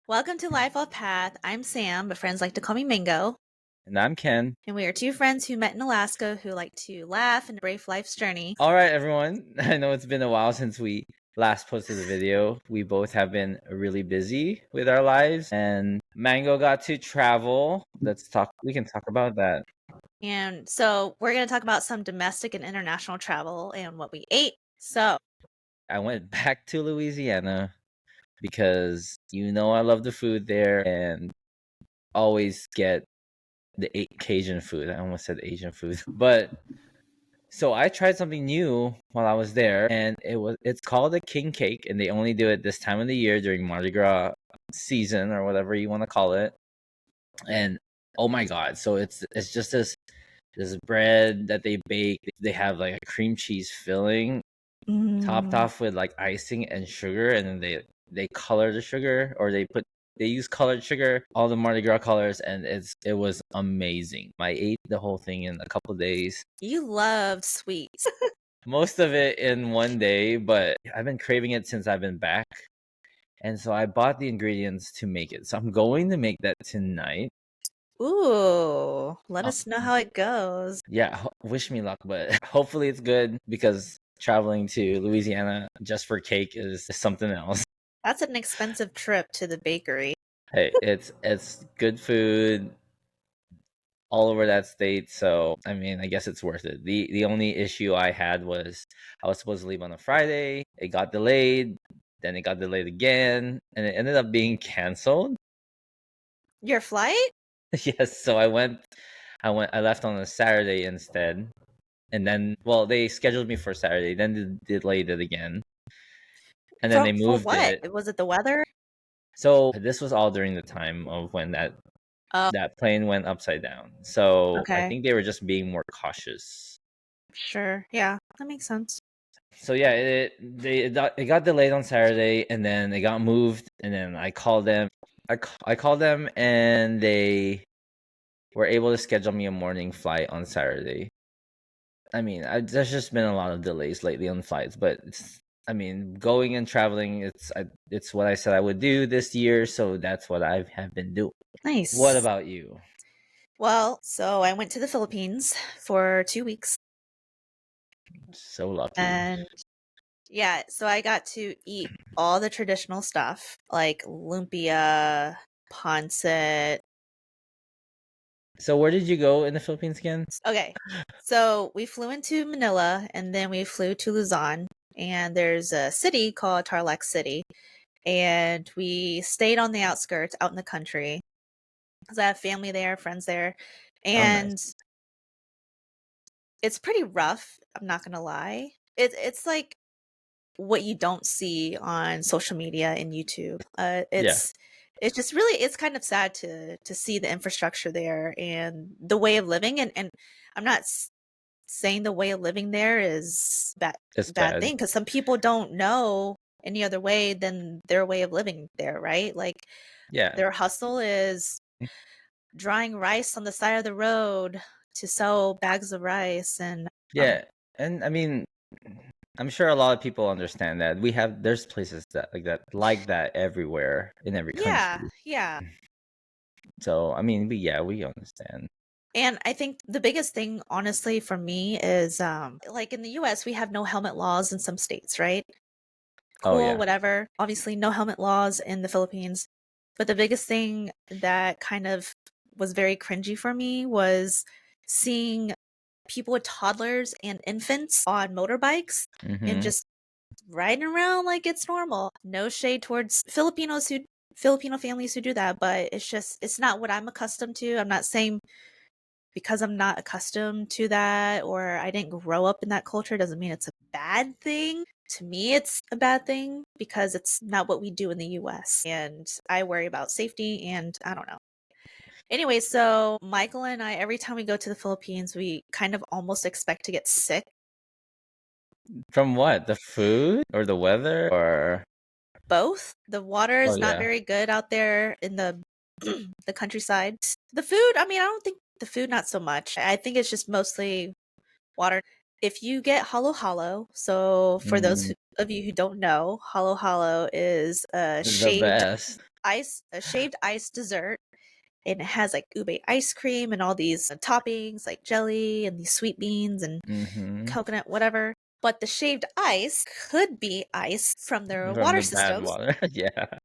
Welcome to Life Off Path. I'm Sam, but friends like to call me Mingo. And I'm Ken. And we are two friends who met in Alaska who like to laugh and brave life's journey. All right, everyone. I know it's been a while since we last posted the video. We both have been really busy with our lives, and Mango got to travel. We can talk about that. And so we're going to talk about some domestic and international travel and what we ate. So I went back to Louisiana because I love the food there and always get the Cajun food. I almost said Asian food, but so I tried something new while I was there, and it's called a king cake, and they only do it this time of the year during Mardi Gras season or whatever you want to call it. And oh my god, so it's just this bread that they bake. They have like a cream cheese filling topped off with like icing and sugar, and then they color the sugar, or they use colored sugar, all the Mardi Gras colors, and it was amazing. I ate the whole thing in a couple of days. You love sweets. Most of it in one day, but I've been craving it since I've been back. And so I bought the ingredients to make it. So I'm going to make that tonight. Ooh, let us know how it goes. Yeah, wish me luck, but hopefully it's good because traveling to Louisiana just for cake is something else. That's an expensive trip to the bakery. Hey, it's good food all over that state, so I mean, I guess it's worth it. The only issue I had was I was supposed to leave on a Friday. It got delayed, then it got delayed again, and it ended up being canceled. Your flight? Yes, so I left on a Saturday instead. And then they scheduled me for Saturday, then they delayed it again. And then they For moved what? it. Was it the weather? So this was all during the time of when that plane went upside down. So I Okay. think they were just being more cautious. Sure. Yeah, that makes sense. So yeah, it got delayed on Saturday, and then it got moved, and then I called them. I called them, and they were able to schedule me a morning flight on Saturday. I mean, there's just been a lot of delays lately on flights, but going and traveling, it's what I said I would do this year, so that's what I have been doing. Nice. What about you? Well, so I went to the Philippines for 2 weeks. So lucky. And yeah, so I got to eat all the traditional stuff like lumpia, pancit. So where did you go in the Philippines again? Okay, so we flew into Manila and then we flew to Luzon. And there's a city called Tarlac City. And we stayed on the outskirts out in the country because I have family there, friends there. And nice. It's pretty rough, I'm not gonna lie. It's like what you don't see on social media and YouTube. It's just really it's kind of sad to see the infrastructure there and the way of living, and I'm not saying the way of living there is bad thing, because some people don't know any other way than their way of living there, right? Like their hustle is drying rice on the side of the road to sell bags of rice. And and I mean, I'm sure a lot of people understand that there's places like that everywhere in every country. Yeah. So I mean, we understand. And I think the biggest thing, honestly, for me is like in the US, we have no helmet laws in some states, right? Cool, whatever. Obviously, no helmet laws in the Philippines. But the biggest thing that kind of was very cringy for me was seeing people with toddlers and infants on motorbikes and just riding around like it's normal. No shade towards Filipino families who do that, but it's not what I'm accustomed to. I'm not saying because I'm not accustomed to that or I didn't grow up in that culture doesn't mean it's a bad thing. To me, it's a bad thing because it's not what we do in the US. And I worry about safety and I don't know. Anyway, so Michael and I, every time we go to the Philippines, we kind of almost expect to get sick. From what? The food or the weather or both? The water is not very good out there in the the countryside. The food, I mean, I don't think the food not so much. I think it's just mostly water. If you get halo halo, so for those of you who don't know, halo halo is a shaved a shaved ice dessert, and it has like ube ice cream and all these toppings like jelly and these sweet beans and Mm-hmm. coconut, whatever. But the shaved ice could be ice from their From water the bad systems. water. Yeah.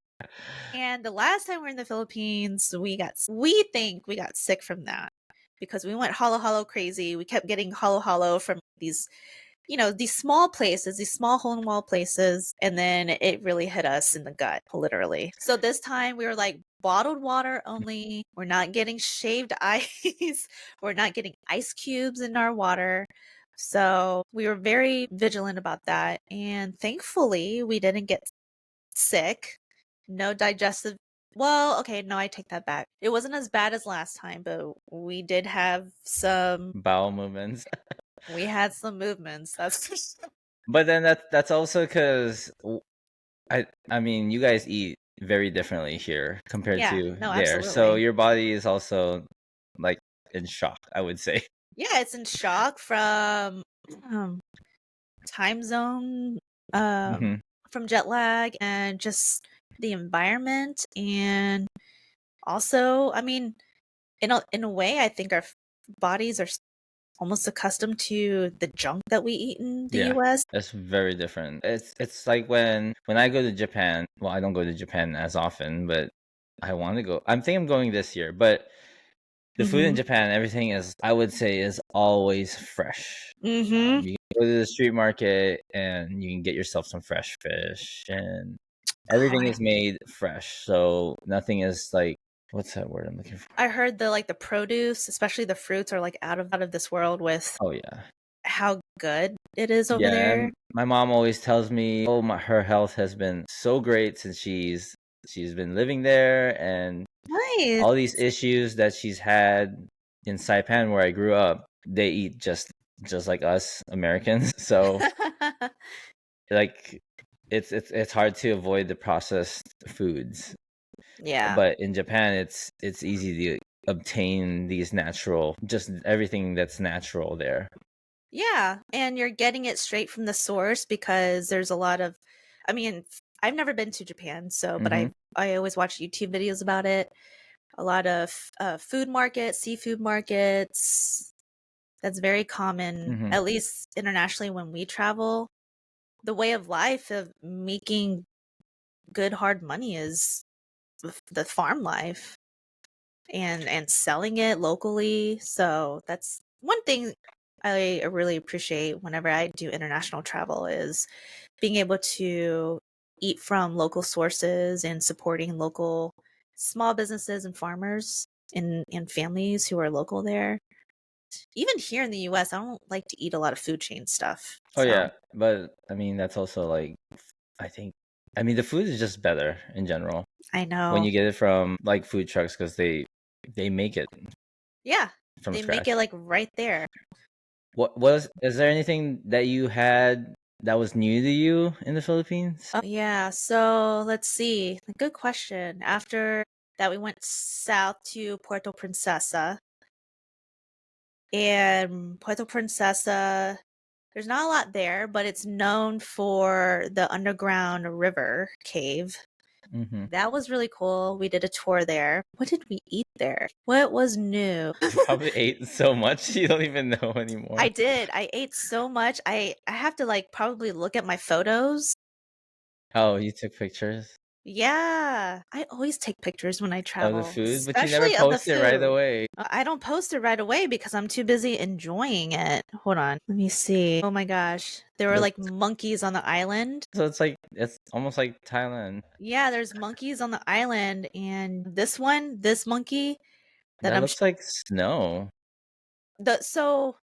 And the last time we were in the Philippines, we think we got sick from that because we went hollow hollow crazy. We kept getting hollow hollow from these, these small places, these small hole in wall places, and then it really hit us in the gut, literally. So this time we were like bottled water only. We're not getting shaved ice. We're not getting ice cubes in our water. So we were very vigilant about that. And thankfully, we didn't get sick. No digestive. Well, okay, no, I take that back. It wasn't as bad as last time, but we did have some. Bowel movements. We had some movements. That's for sure. But then that's also because I mean you guys eat very differently here compared Yeah, to no, there, so absolutely. your body is also like in shock, I would say. Yeah, it's in shock from um, time zone, Hmm. from jet lag, and just the environment, and also, I mean, in a way, I think our bodies are almost accustomed to the junk that we eat in the Yeah, U.S. it's very different. It's like when I go to Japan. Well, I don't go to Japan as often, but I want to go. I'm thinking I'm going this year. But the food in Mhm. Japan, everything is, I would say, is always fresh. Mhm. You can go to the street market and you can get yourself some fresh fish, and Oh, everything is made fresh. So nothing is like, what's that word I'm looking for? I heard the produce, especially the fruits, are like out of this world with Oh yeah. how good it is over Yeah, there. and my mom always tells me, "Oh, her health has been so great since she's been living there, and Nice. all these issues that she's had in Saipan, where I grew up, they eat just like us Americans. So like, it's hard to avoid the processed foods, Yeah. but in Japan, it's easy to obtain these natural, just everything that's natural there. Yeah, and you're getting it straight from the source because there's a lot of, I mean, I've never been to Japan, so but Mm-hmm. I always watch YouTube videos about it. A lot of food markets, seafood markets. That's very common, Mm-hmm. at least internationally when we travel. The way of life of making good hard money is the farm life and selling it locally. So that's one thing I really appreciate whenever I do international travel is being able to eat from local sources and supporting local small businesses and farmers and families who are local there. Even here in the US, I don't like to eat a lot of food chain stuff. Oh So yeah, but I mean that's also like, I think, I mean the food is just better in general I when know. you get it from like food trucks because they make it Yeah, from they make it scratch. like right there. What was is there anything that you had that was new to you in the Philippines? Oh, yeah. So let's see. Good question. After that, we went south to Puerto Princesa. And Puerto Princesa, there's not a lot there, but it's known for the underground river cave. Mm-hmm. That was really cool. We did a tour there. What did we eat there? What was new? You probably ate so much you don't even know anymore. I did. I ate so much. I have to like probably look at my photos. Oh, you took pictures Yeah, I always take pictures when I of the travel, food, but you never especially of the post it right food. away. I don't post it right away because I'm too busy enjoying it. Hold on, let me see. Oh my gosh, there were That's, like monkeys on the island. so it's like it's almost like Thailand. Yeah, there's monkeys on the island, and this monkey that That looks like snow. so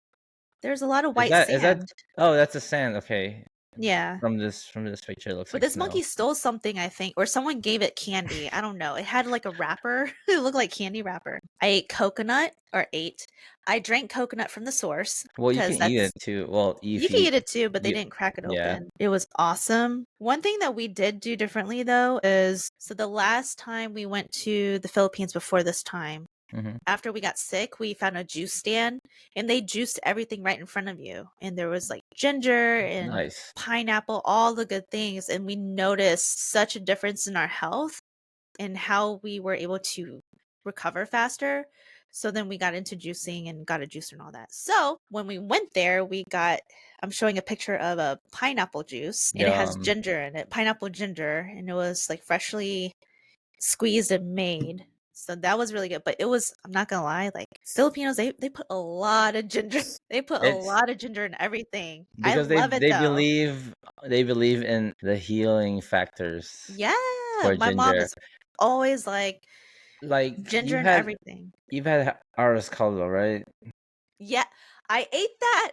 there's a lot of Is white that? sand. Oh, that's a sand. Okay, Yeah. from this picture, it looks But like this snow. monkey stole something, I think, or someone gave it candy. I don't know. It had like a wrapper. It looked like candy wrapper. I ate coconut or ate. I drank coconut from the source Well, you can because eat it that's too. Well, you if can you eat it too, but they you didn't crack it yeah. open. It was awesome. One thing that we did do differently though is so the last time we went to the Philippines before this time, Hmm. after we got sick, we found a juice stand and they juiced everything right in front of you. And there was like ginger and Nice. pineapple, all the good things. And we noticed such a difference in our health and how we were able to recover faster. So then we got into juicing and got a juicer and all that. So when we went there, I'm showing a picture of a pineapple juice and it has Yum. ginger in it, pineapple ginger, and it was like freshly squeezed and made. So that was really good. But I'm not gonna lie, like Filipinos, they put a lot of ginger. They put a It's lot of ginger in everything. I because love it though. they believe in the healing factors Yeah. for My mom ginger. is always like Like ginger and everything. you've had arroz caldo, right? Yeah. I ate that.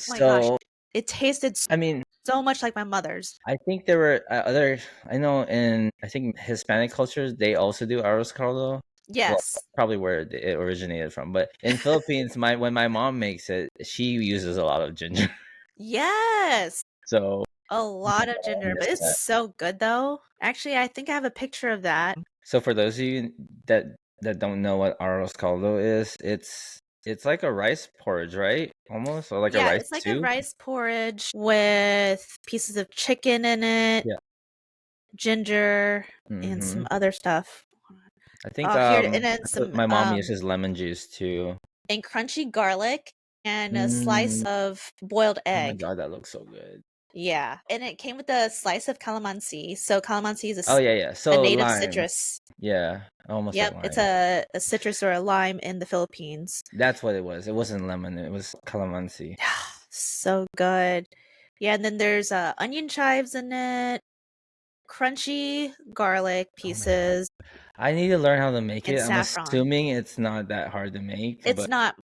Oh my gosh. So It tasted I mean, so much like my mother's. I think there were other. I know in I think Hispanic cultures they also do arroz caldo. Well, Yes. probably where it originated from, but in Philippines, when my mom makes it, she uses a lot of ginger. Yes. So A lot of I ginger, miss but it's that. so good though. Actually, I think I have a picture of that. So for those of you that don't know what arroz caldo is, it's like a rice porridge, right? Almost, or like a Yeah, rice it's like a soup. rice porridge with pieces of chicken in it, Yeah. ginger, and Mm-hmm. some other stuff. I think Oh, here, and then some my mom uses lemon juice too. and crunchy garlic and a slice Mm. of boiled Oh my egg. god, that looks so good. Yeah, and it came with a slice of calamansi. So calamansi is Oh yeah, yeah. a So native lime. citrus. Yeah, almost like Yep, it's lime. a citrus or a lime in the Philippines. That's what it was. It wasn't lemon. It was calamansi. So good. Yeah, and then there's onion chives in it, crunchy garlic Oh my god. pieces, I need to learn how to make and it. I'm saffron. assuming it's not that hard to make, It's but not.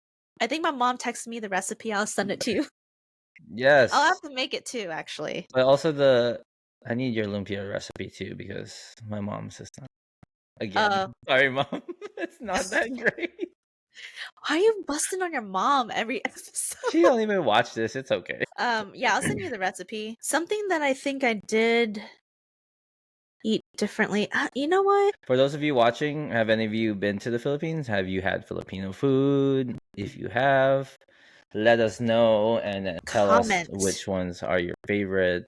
I think my mom texted me the recipe. I'll send it to you. I'll yes. have to make it too, actually. But also I need your lumpia recipe too because my mom's is not. Again, Uh, sorry, mom. It's not that great. why are you busting on your mom every episode? She don't even watch this. It's okay. Yeah, I'll send you the recipe. Something that I think I did eat differently. You know what? For those of you watching, have any of you been to the Philippines? Have you had Filipino food? If you have, let us know and tell us Comment. which ones are your favorite.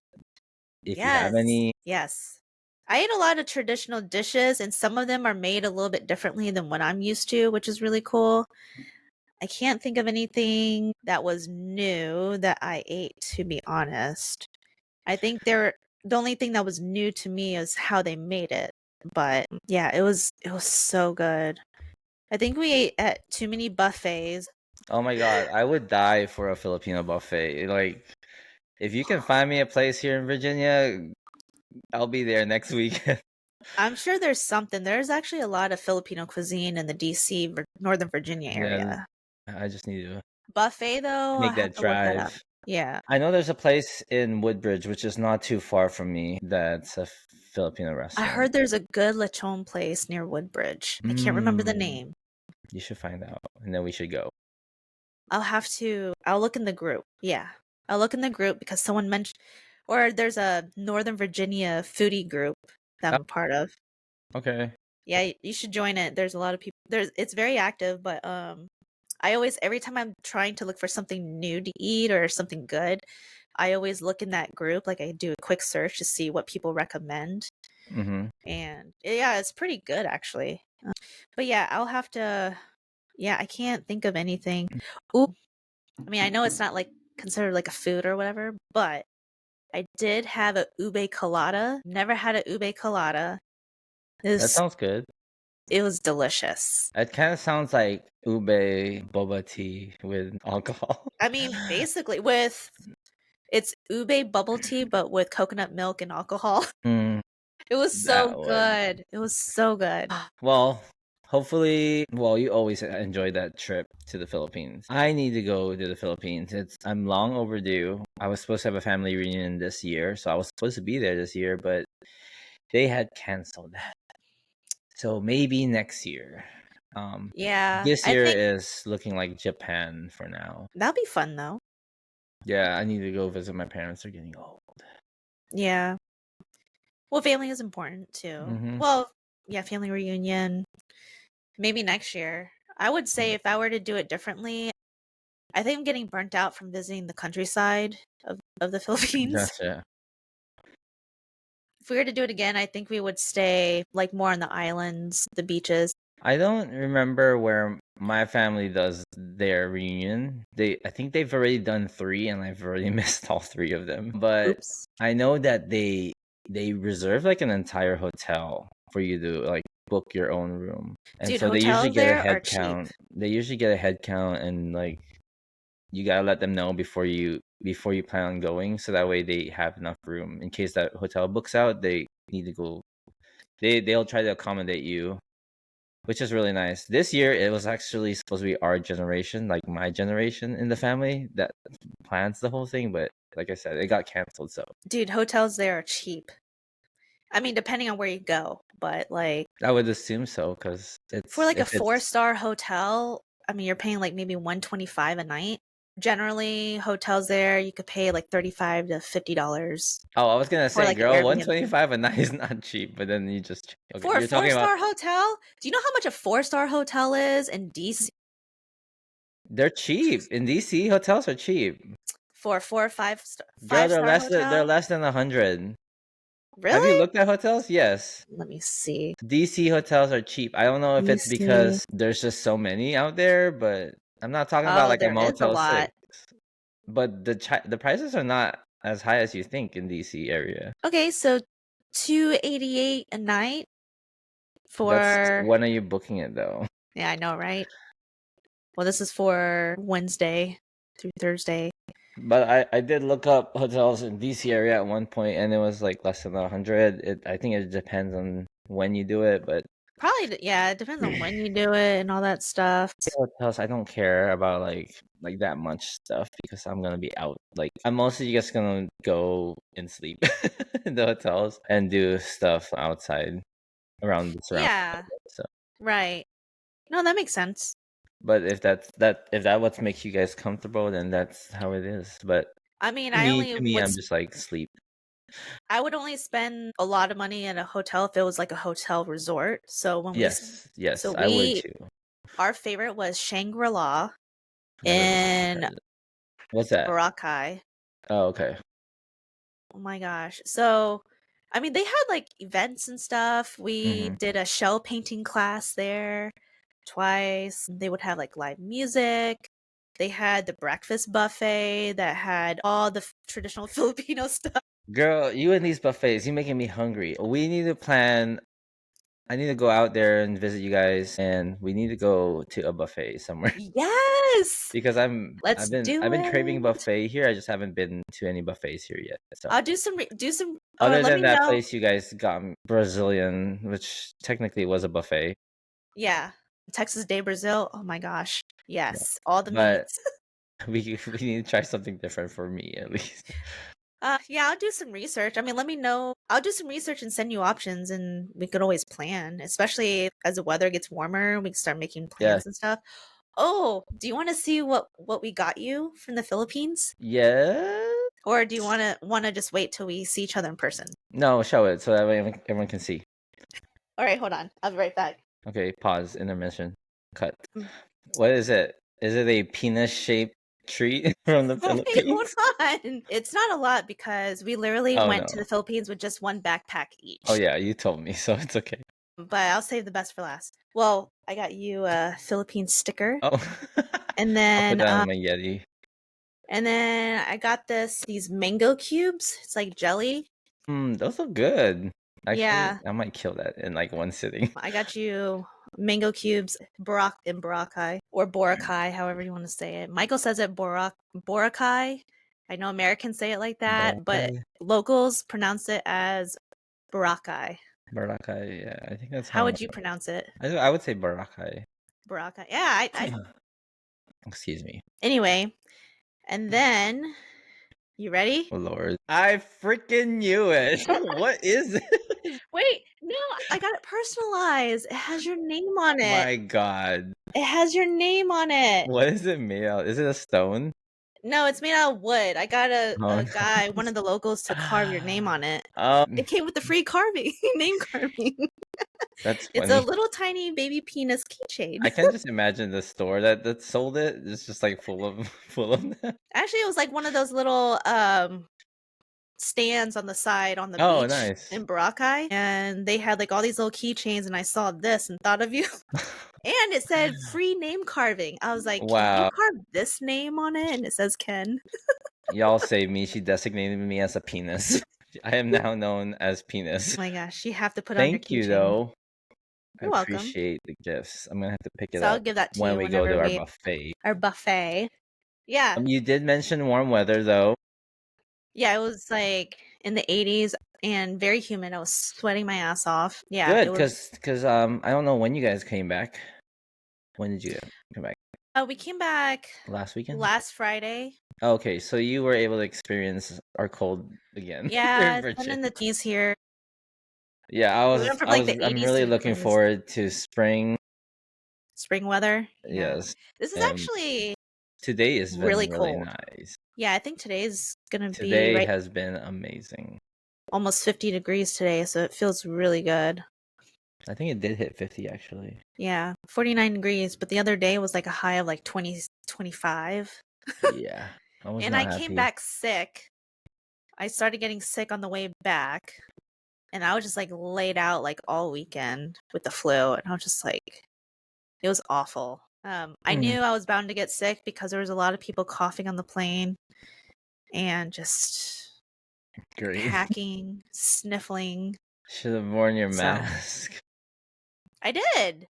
If you have Yes. any, Yes. I eat a lot of traditional dishes, and some of them are made a little bit differently than what I'm used to, which is really cool. I can't think of anything that was new that I ate, to be honest. I think the only thing that was new to me is how they made it. But yeah, it was so good. I think we ate at too many buffets. oh my god, I would die for a Filipino buffet. Like, if you can find me a place here in Virginia, I'll be there next weekend. I'm sure there's something. There's actually a lot of Filipino cuisine in the DC, Northern Virginia Yeah, area. I just need to Buffet though, I'll make have that to look that up. drive. Yeah. I know there's a place in Woodbridge, which is not too far from me, that's a Filipino I restaurant. heard there's a good lechon place near Woodbridge. I can't remember the Mm, name. you should find out, and then we should go. I'll look in the group. Yeah. I'll look in the group because someone mentioned, or there's a Northern Virginia foodie group that Oh, I'm a part of. okay. Yeah, you should join it. There's a lot of people. It's very active, but I always every time I'm trying to look for something new to eat or something good, I always look in that group. Like I do a quick search to see what people recommend, Mm-hmm. and yeah, it's pretty good actually. But yeah, I'll have to. Yeah, I can't think of anything. Ooh, I mean, I know it's not like considered like a food or whatever, but I did have a ube colada. Never had a ube colada. That This sounds good. it was delicious. It kind of sounds like ube boba tea with alcohol. I mean, basically with it's ube bubble tea, but with coconut milk and alcohol. Mm, It was so that would. good. It was so good. Well, hopefully, well, you always enjoy that trip to the Philippines. I need to go to the Philippines. I'm long overdue. I was supposed to have a family reunion this year, so I was supposed to be there this year, but they had canceled that. So maybe next year. Yeah, This I year think is looking like Japan for now. that'll be fun though. Yeah, I need to go visit my parents. They're getting old. Yeah. Well, family is important too. Mm-hmm. Well, yeah, family reunion. Maybe next year. I would say if I were to do it differently, I think I'm getting burnt out from visiting the countryside of the Philippines. Gotcha. If we were to do it again, I think we would stay like more on the islands, the beaches. I don't remember where my family does their reunion. I think they've already done 3, and I've already missed all 3 of them. But Oops. I know that they reserve like an entire hotel for you to like book your own room, and Dude, so they usually hotels get a there are head cheap. count. They usually get a head count, and like you gotta let them know before you plan on going, so that way they have enough room in case that hotel books out. They need to go. They'll try to accommodate you, which is really nice. This year, it was actually supposed to be our generation, like my generation in the family, that plans the whole thing. But like I said, it got canceled. So Dude, hotels there are cheap. I mean, depending on where you go, but like I would assume so, because for it's like a if it's 4-star hotel, I mean, you're paying like maybe 125 a night. Generally, hotels there you could pay like $35 to $50 oh, I was gonna for say, like an girl, Airbnb. 125 a night is not cheap. But then you just okay, For a you're talking about 4-star hotel, do you know how much a 4-star hotel is in DC? they're cheap in DC. Hotels are cheap, For a 4 or 5-star girl. 5-star They're hotel? less than 100. Have you Really? looked at hotels? Yes. Let me see. DC hotels are cheap. I don't know Let if me it's see. because there's just so many out there, but I'm not talking about Oh, like a there is a Motel 6. lot. But the prices are not as high as you think in DC area. Okay, so 288 a night That's for when are you booking it though? yeah, I know, right? Well, this is for Wednesday through Thursday. But I did look up hotels in DC area at one point, and it was like less than 100. I think it depends on when you do it, but Probably, yeah, it depends on when you do it and all that stuff. hotels I don't care about like that much stuff because I'm gonna be out. Like I'm mostly just gonna go and sleep in the hotels and do stuff outside around the surrounding Yeah, area. So, right. No, that makes sense. but if that what makes you guys comfortable, then that's how it is. But I mean, to me, I'm just like sleep. I would only spend a lot of money in a hotel if it was like a hotel resort. So Yes, so I would too. our favorite was Shangri-La Never in heard of it. What's that? Boracay. Oh, okay. Oh my gosh. So, I mean, they had like events and stuff. We Hmm. did a shell painting class there twice. They would have like live music. They had the breakfast buffet that had all the traditional Filipino stuff. Girl, you and these buffets, you making me hungry. We need to plan. I need to go out there and visit you guys, and we need to go to a buffet somewhere Yes. because Let's I've do been craving it. buffet here. I just haven't been to any buffets here yet. So I'll do some or other let than me that know. place you guys got Brazilian, which technically was a buffet. Yeah. Texas Day Brazil. Oh my gosh. Yeah. Yes. All the But meats. we need to try something different for me at least. Yeah, I'll do some research. I mean, let me know. I'll do some research and send you options, and we could always plan, especially as the weather gets warmer, we can start making Yeah. plans and stuff. Oh, do you want to see what we got you from the Philippines? Yeah. Or do you want to just wait till we see each other in person? No, show it so that way everyone can see. All right, hold on. I'll be right back. Okay, pause, intermission, cut. Mm. What is it? Is it a penis-shaped treat from the Wait, hold Philippines? on. It's not a lot because we literally Oh went to no. the Philippines with just one backpack Oh each. yeah, you told me, so it's okay. But I'll save the best for last. Well, I got you a Philippine sticker, Oh, and I'll put then that on my Yeti. I got these mango cubes. It's like jelly. Those look good. Actually, Yeah, I might kill that in like one sitting. I got you mango cubes, Boracay or Boracay, however you want to say it. Michael says it Boracay. I know Americans say it like that, but Boracay, locals pronounce it as Boracay. Boracay. Yeah, I think that's How how would you pronounce it? I would say Boracay. Boracay. Yeah, I Excuse me. anyway, and then you ready? Oh, Lord, I freaking knew it. What is it? Wait, no, I got it personalized. It has your name on it. My God. It has your name on it. What is it made out? Is it a stone? No, it's made out of wood. I got Oh a guy, one of the locals, to carve your name no. on it. It came with the free carving, name carving. That's It's a funny. little tiny baby penis keychain. I can just imagine the store that sold it. It's just like full of full of them. Actually, it was like one of those little stands on the side on the Oh, beach nice. in Boracay, and they had like all these little keychains, and I saw this and thought of you. And it said free name carving. I was like, can you Wow. carve this name on it? And it says Ken. Y'all saved me. She designated me as a penis. I am now known as penis. Oh my gosh, you have to put on your Thank you, keychain. though. I You're welcome. appreciate the gifts. I'm gonna have to pick it So I'll up give that to when you we go to whenever our we buffet. our buffet. Yeah. You did mention warm weather, though. Yeah, it was like in the 80s and very humid. I was sweating my ass off. Yeah, Good, it was. because I don't know when you guys came back. When did you come back? We came back Last weekend? last Friday. Okay, so you were able to experience our cold again. Yeah, in it's been in Virginia. the teens here. Yeah, We went from like the I'm 80s really to the looking 20s. forward to spring. Spring weather. Yeah. Yes, This is and actually today has really been really cold. nice. Yeah, I think today's gonna be Today right has been amazing. almost 50 degrees today, so it feels really good. I think it did hit 50 actually. Yeah, 49 degrees, but the other day was like a high of like 20, 25. Yeah, I was And not I came happy. back sick. I started getting sick on the way back, and I was just like laid out like all weekend with the flu, and I was just like, it was awful. I knew I was bound to get sick because there was a lot of people coughing on the plane and just Great. hacking, sniffling. Should have worn your So mask. I did.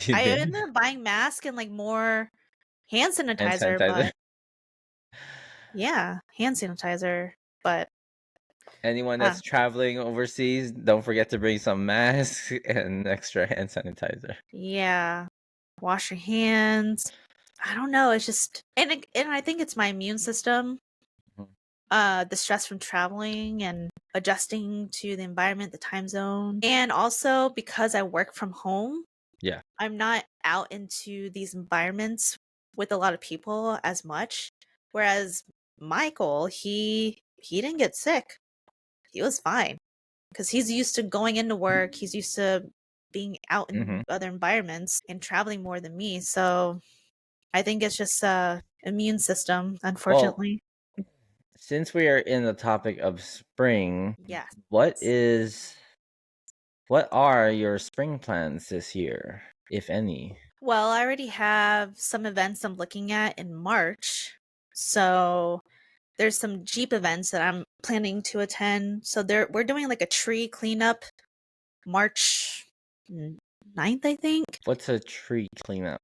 You I did. ended up buying mask and like more hand Hand sanitizer, sanitizer. but yeah, hand sanitizer. But Anyone that's traveling overseas, don't forget to bring some masks and extra hand sanitizer. yeah, wash your hands. I don't know. It's just and I think it's my immune system. The stress from traveling and adjusting to the environment, the time zone, and also because I work from home. Yeah. I'm not out into these environments with a lot of people as much. Whereas Michael, he didn't get sick. He was fine because he's used to going into work. He's used to being out in other environments and traveling more than me. So I think it's just immune system, Well, unfortunately. since we are in the topic of spring, Yeah. what are your spring plans this year, if any? Well, I already have some events I'm looking at in March. So there's some Jeep events that I'm planning to attend. So we're doing like a tree cleanup March 9th, I think. What's a tree cleanup?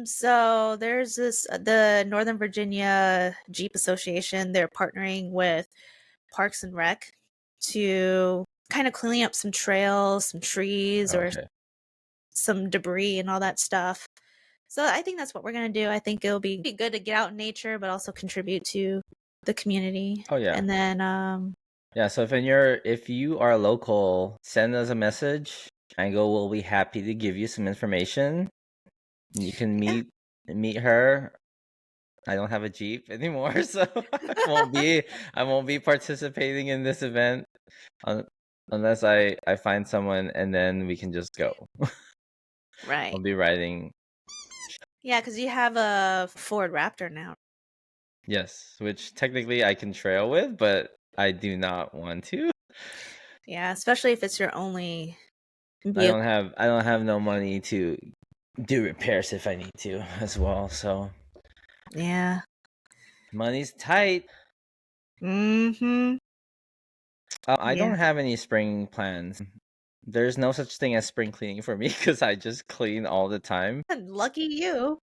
So there's the Northern Virginia Jeep Association. They're partnering with Parks and Rec to kind of cleaning up some trails, some trees, or some debris and all that stuff. So I think that's what we're gonna do. I think it'll be good to get out in nature, but also contribute to the community. Oh yeah. And then yeah. So if you are local, send us a message. Mango will be happy to give you some information. You can meet her. I don't have a Jeep anymore, so I won't be participating in this event unless I find someone, and then we can just go. right. I'll be riding. Yeah, because you have a Ford Raptor now. Yes, which technically I can trail with, but I do not want to. Yeah, especially if it's your only vehicle. I don't have no money to do repairs if I need to as well. So yeah, money's tight. Mm-hmm. I don't have any spring plans. There's no such thing as spring cleaning for me because I just clean all the time. Lucky you.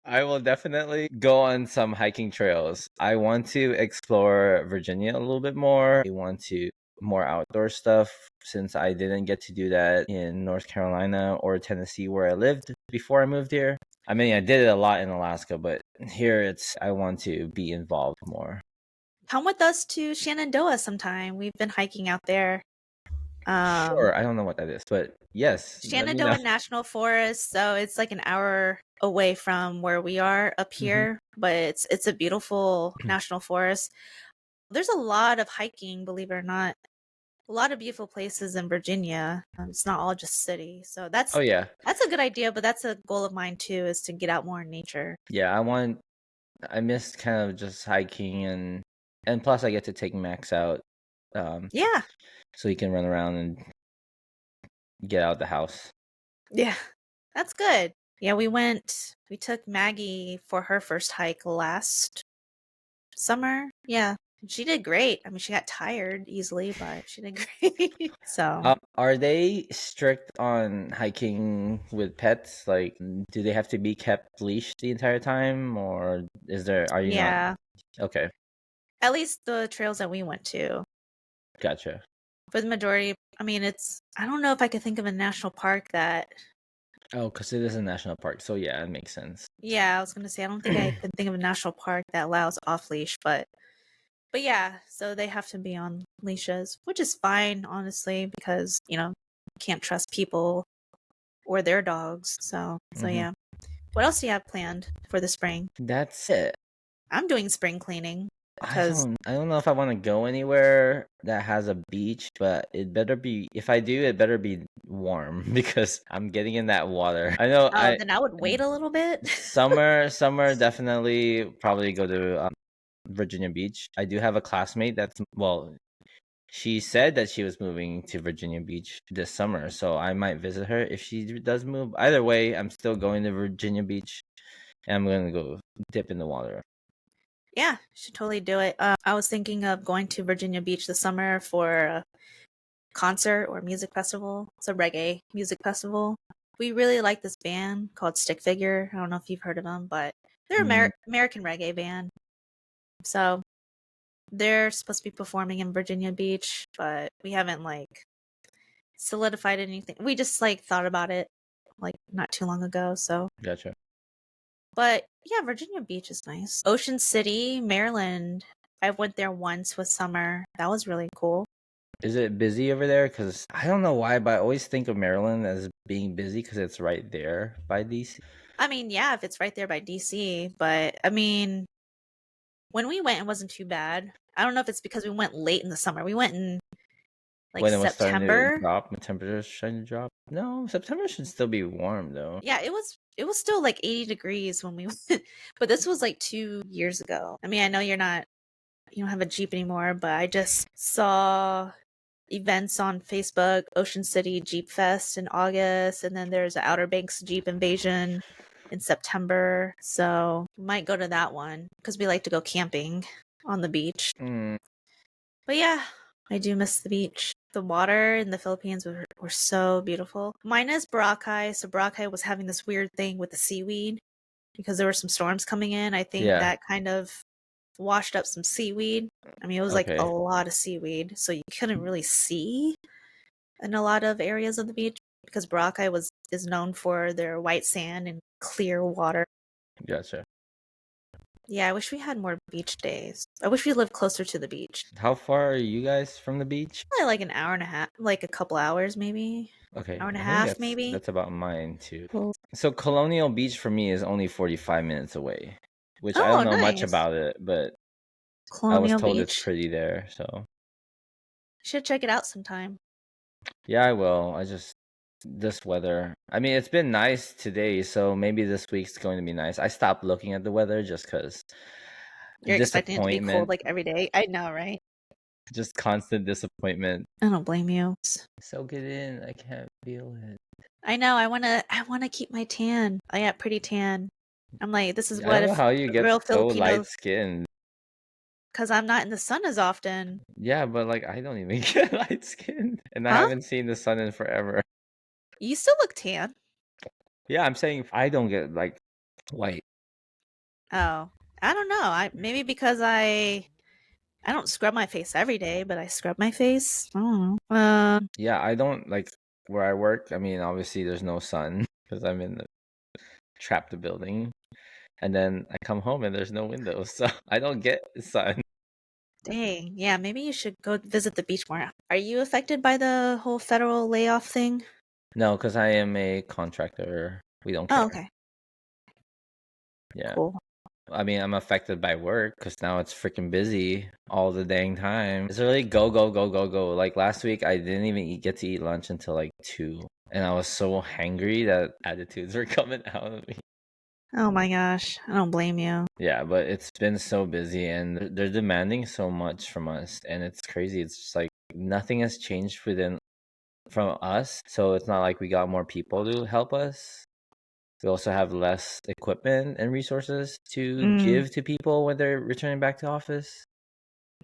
I will definitely go on some hiking trails. I want to explore Virginia a little bit more. I want to more outdoor stuff since I didn't get to do that in North Carolina or Tennessee where I lived before I moved here. I mean, I did it a lot in Alaska, but here I want to be involved more. Come with us to Shenandoah sometime. We've been hiking out there. Sure, I don't know what that is, but yes, Shenandoah National Forest. So it's like an hour away from where we are up here, but it's a beautiful national forest. There's a lot of hiking, believe it or not. A lot of beautiful places in Virginia. It's not all just city. So that's a good idea, but that's a goal of mine too, is to get out more in nature. Yeah, I missed kind of just hiking and And plus, I get to take Max out, Yeah. so he can run around and get out the house. Yeah. That's good. Yeah, we took Maggie for her first hike last summer. Yeah. She did great. I mean, she got tired easily, but she did great. So, Are they strict on hiking with pets? Like, do they have to be kept leashed the entire time, or are you not? yeah. Okay, At least the trails that we went to. gotcha. For the majority, I mean, I don't know if I could think of a national park that, Oh, because it is a national park, so yeah, it makes sense. yeah, I was going to say, I don't think I can think of a national park that allows off leash, but yeah, so they have to be on leashes, which is fine, honestly, because, you can't trust people or their dogs. So Mm-hmm. yeah. What else do you have planned for the spring? That's it. I'm doing spring cleaning because, I don't know if I want to go anywhere that has a beach, but if I do, it better be warm because I'm getting in that water. I know oh, then I would wait a little bit. summer definitely probably go to Virginia Beach. I do have a classmate she said that she was moving to Virginia Beach this summer, so I might visit her if she does move. Either way, I'm still going to Virginia Beach and I'm going to go dip in the water. Yeah, should totally do it. I was thinking of going to Virginia Beach this summer for a concert or music festival. It's a reggae music festival. We really like this band called Stick Figure. I don't know if you've heard of them, but they're American reggae band. So they're supposed to be performing in Virginia Beach, but we haven't like solidified anything. We just like thought about it like not too long ago. So, Gotcha. but yeah, Virginia Beach is nice. Ocean City, Maryland. I went there once with summer. That was really cool. Is it busy over there? Because I don't know why, but I always think of Maryland as being busy because it's right there by DC. I mean, yeah, if it's right there by DC, but I mean, when we went, it wasn't too bad. I don't know if it's because we went late in the summer. We went in like When it was starting to September. drop, when temperatures starting to drop. No, September should still be warm though. Yeah, it was still like 80 degrees when we went, but this was like 2 years ago. I mean, I know you don't have a Jeep anymore, but I just saw events on Facebook, Ocean City Jeep Fest in August, and then there's an Outer Banks Jeep Invasion in September. So we might go to that one because we like to go camping on the beach. But yeah, I do miss the beach. The water in the Philippines were so beautiful. Minus Boracay. So Boracay was having this weird thing with the seaweed because there were some storms coming in. I think Yeah. that kind of washed up some seaweed. I mean, it was like a Okay. lot of seaweed, so you couldn't really see in a lot of areas of the beach because Boracay is known for their white sand and clear water. Gotcha. Yeah, I wish we had more beach days. I wish we lived closer to the beach. How far are you guys from the beach? Probably like an hour and a half, like a couple hours maybe. Okay, Hour and a I think half maybe. that's about mine too. Cool. So Colonial Beach for me is only 45 minutes away, which I Oh, don't know much nice. about it, but I was Colonial told it's Beach. pretty there. So Should check it out sometime. yeah, I will. This weather. I mean, it's been nice today, so maybe this week's going to be nice. I stopped looking at the weather just because You're expecting it to be cold disappointment, like every day. I know, right? just constant disappointment. I don't blame you. Soak it in. I can't feel it. I know. I wanna keep my tan. I got pretty tan. I'm like, this is I what don't know if how you get real so Filipino, light skinned. because I'm not in the sun as often. Yeah, but like I don't even get light skinned, and I Huh? haven't seen the sun in forever. You still look tan. Yeah, I'm saying I don't get like white. Oh, I don't know. Maybe because I don't scrub my face every day, but I scrub my face. I don't know. Yeah, I don't like where I work. I mean, obviously there's no sun because I'm in the trapped building, and then I come home and there's no windows, so I don't get sun. Dang. Yeah, maybe you should go visit the beach more. Are you affected by the whole federal layoff thing? No, because I am a contractor. We don't Oh, care. okay. Yeah. Cool. I mean, I'm affected by work because now it's freaking busy all the dang time. It's really go, go, go, go, go. Like last week, I didn't even get to eat lunch until like 2. And I was so hangry that attitudes were coming out of me. Oh my gosh, I don't blame you. Yeah, but it's been so busy and they're demanding so much from us, and it's crazy. It's just like nothing has changed from us, so it's not like we got more people to help us. We also have less equipment and resources to give to people when they're returning back to office.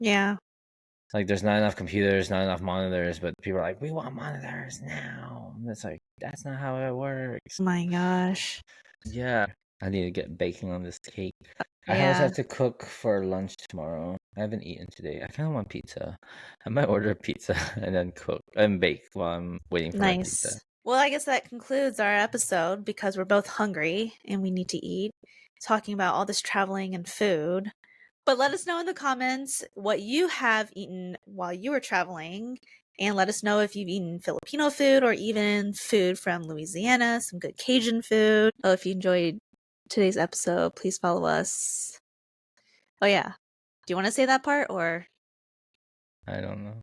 Yeah. Like, there's not enough computers, not enough monitors, but people are like, we want monitors now. And it's like, that's not how it works. Oh my gosh. Yeah. I need to get baking on this cake. I also Yeah. have to cook for lunch tomorrow. I haven't eaten today. I kind of want pizza. I might order a pizza and then cook and bake while I'm waiting for my pizza. Nice. Well, I guess that concludes our episode because we're both hungry and we need to eat. Talking about all this traveling and food. But let us know in the comments what you have eaten while you were traveling. And let us know if you've eaten Filipino food or even food from Louisiana, some good Cajun food. Oh, if you enjoyed today's episode, please follow us. Oh, yeah. Do you want to say that part or? I don't know.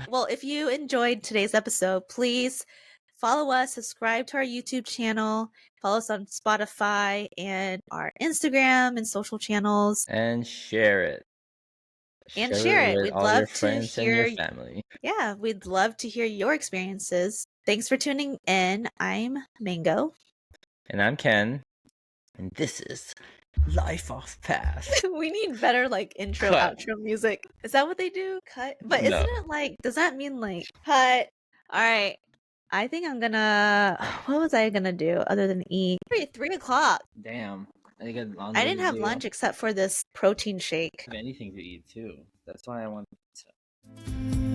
Well, if you enjoyed today's episode, please follow us, subscribe to our YouTube channel, follow us on Spotify and our Instagram and social channels. And share it. And share it. with We'd all your love to friends and your hear. family. Yeah, we'd love to hear your experiences. Thanks for tuning in. I'm Mango. And I'm Ken. And this is Life Off Path. We need better like intro, Cut. outro music. Is that what they do? Cut? But No. isn't it like, does that mean like cut? All right. I think I'm gonna, what was I gonna do other than eat? 3 o'clock. Damn. I didn't have lunch except for this protein shake. I have anything to eat too. That's why I want pizza.